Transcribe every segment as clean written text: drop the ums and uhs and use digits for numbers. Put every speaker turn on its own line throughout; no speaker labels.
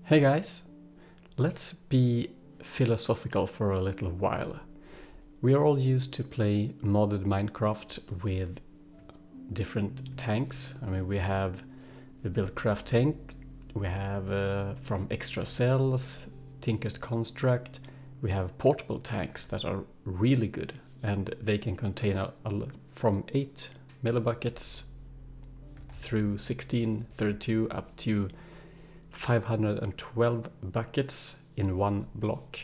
Hey guys, let's be philosophical for a little while. We are all used to play modded Minecraft with different tanks. We have the BuildCraft tank, we have from Extra Cells, Tinker's Construct, we have portable tanks that are really good and they can contain from 8 millibuckets through 16, 32 up to 512 buckets in one block.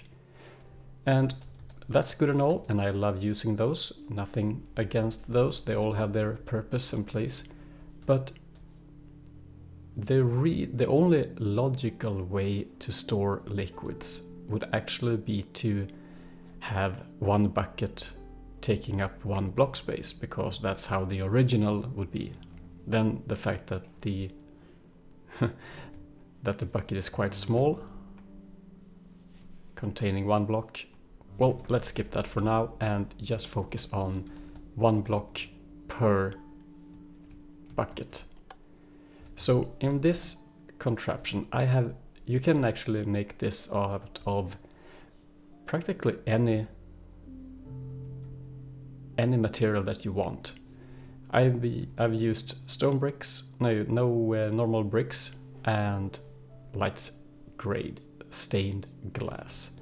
And that's good and all, and I love using those. Nothing against those, they all have their purpose and place. But the only logical way to store liquids would actually be to have one bucket taking up one block space, because that's how the original would be. Then the fact that the bucket is quite small, containing one block. Well, let's skip that for now and just focus on one block per bucket. So in this contraption, you can actually make this out of practically any material that you want. I've used stone bricks, normal bricks, and light grade stained glass.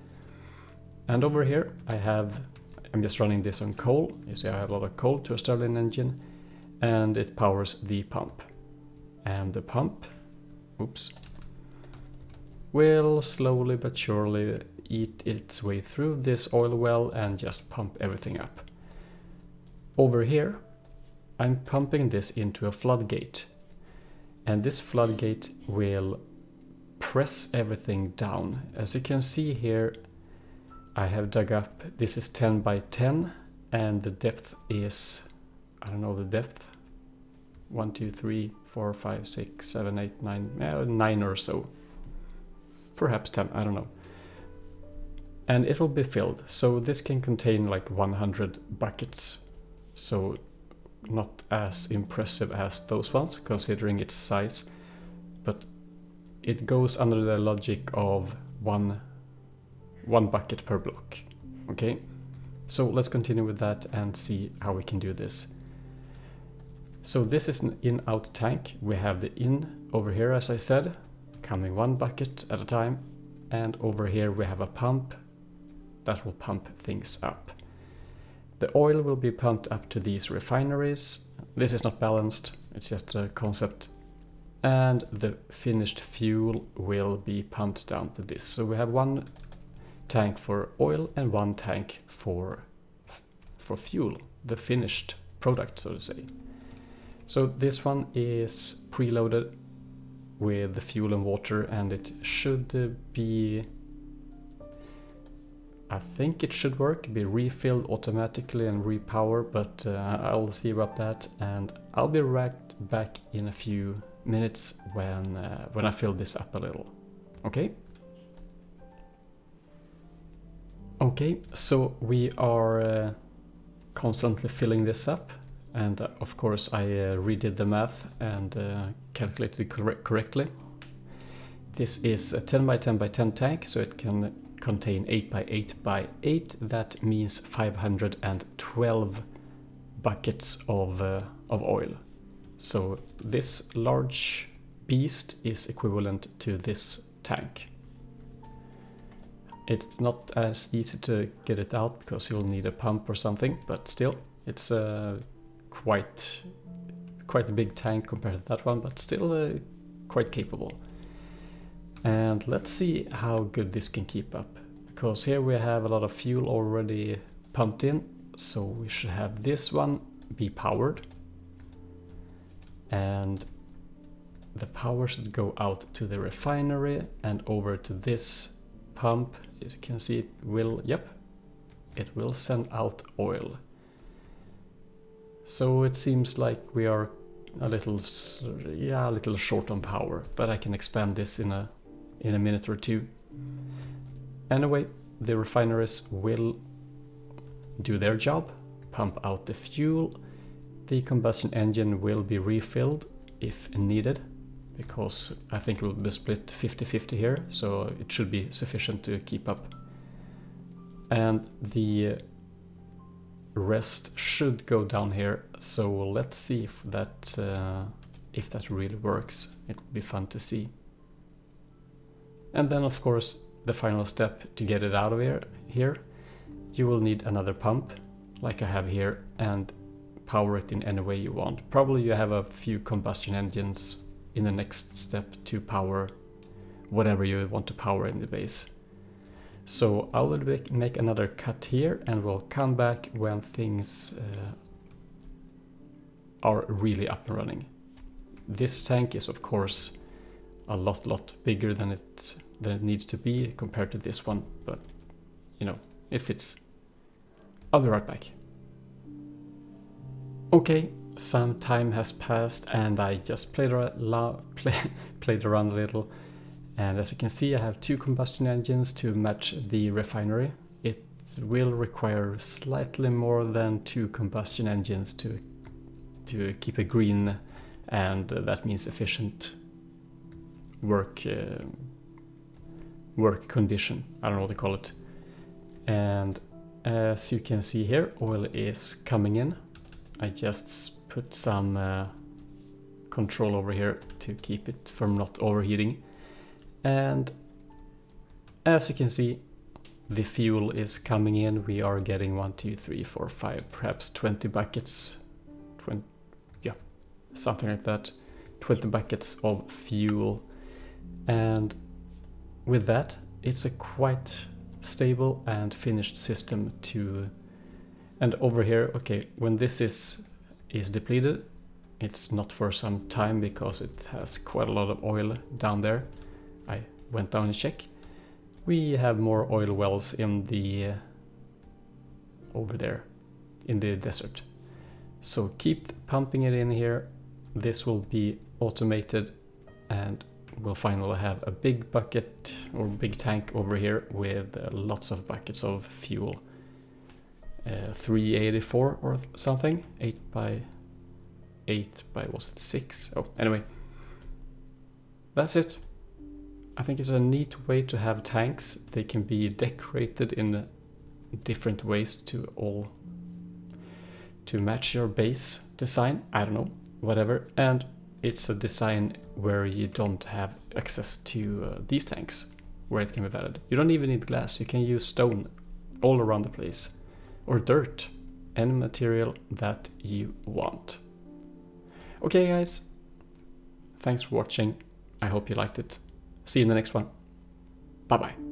And over here I'm just running this on coal. You see I have a lot of coal to a Stirling Engine, and it powers the pump. And the pump, will slowly but surely eat its way through this oil well and just pump everything up. Over here I'm pumping this into a floodgate, and this floodgate will press everything down. As you can see here, I have dug up, this is 10 by 10, and the depth is, I don't know the depth, 1, 2, 3, 4, 5, 6, 7, 8, 9, 9 or so. Perhaps 10, I don't know. And it will be filled, so this can contain like 100 buckets. So not as impressive as those ones, considering its size, but it goes under the logic of one bucket per block. Okay, so let's continue with that and see how we can do this. So this is an in-out tank. We have the in over here, as I said, coming one bucket at a time, and over here we have a pump that will pump things up. The oil will be pumped up to these refineries. This is not balanced, it's just a concept. And the finished fuel will be pumped down to this. So we have one tank for oil and one tank for fuel, the finished product, so to say. So this one is preloaded with the fuel and water, and it should be, I think it should work, be refilled automatically and repower, but I'll see about that, and I'll be right back in a few minutes when I fill this up a little. Okay? Okay, so we are constantly filling this up, and of course I redid the math and calculated it correctly. This is a 10 by 10 by 10 tank, so it can contain 8 by 8 by 8. That means 512 buckets of oil. So this large beast is equivalent to this tank. It's not as easy to get it out because you'll need a pump or something, but still it's quite a big tank compared to that one, but still quite capable. And let's see how good this can keep up, because here we have a lot of fuel already pumped in, so we should have this one be powered, and the power should go out to the refinery and over to this pump. As you can see, it will send out oil. So it seems like we are a little short on power, but I can expand this in a minute or two. Anyway, the refineries will do their job, pump out the fuel. The combustion engine will be refilled if needed, because I think it will be split 50-50 here, so it should be sufficient to keep up. And the rest should go down here, so let's see if that really works. It will be fun to see. And then of course the final step to get it out of here, you will need another pump like I have here and power it in any way you want. Probably you have a few combustion engines in the next step to power whatever you want to power in the base. So I will make another cut here and we'll come back when things are really up and running. This tank is of course a lot bigger than it needs to be compared to this one, but you know, it fits. I'll be right back. Okay, some time has passed and I just played around a little, and as you can see I have 2 combustion engines to match the refinery. It will require slightly more than 2 combustion engines to keep it green, and that means efficient work condition. I don't know what to call it. And as you can see here, oil is coming in. I just put some control over here to keep it from not overheating. And as you can see, the fuel is coming in. We are getting 1, 2, 3, 4, 5, perhaps 20 buckets. Yeah, something like that. 20 buckets of fuel. And with that, it's a quite stable and finished system to... And over here, okay, when this is depleted, it's not for some time because it has quite a lot of oil down there. I went down and checked. We have more oil wells in the over there in the desert. So keep pumping it in here. This will be automated and we'll finally have a big bucket or big tank over here with lots of buckets of fuel. 384 or something, 8 by was it 6? Oh, anyway, that's it. I think it's a neat way to have tanks. They can be decorated in different ways to match your base design. I don't know, whatever. And it's a design where you don't have access to these tanks, where it can be valid. You don't even need glass. You can use stone all around the place, or dirt, any material that you want. Okay guys, thanks for watching. I hope you liked it. See you in the next one. Bye bye.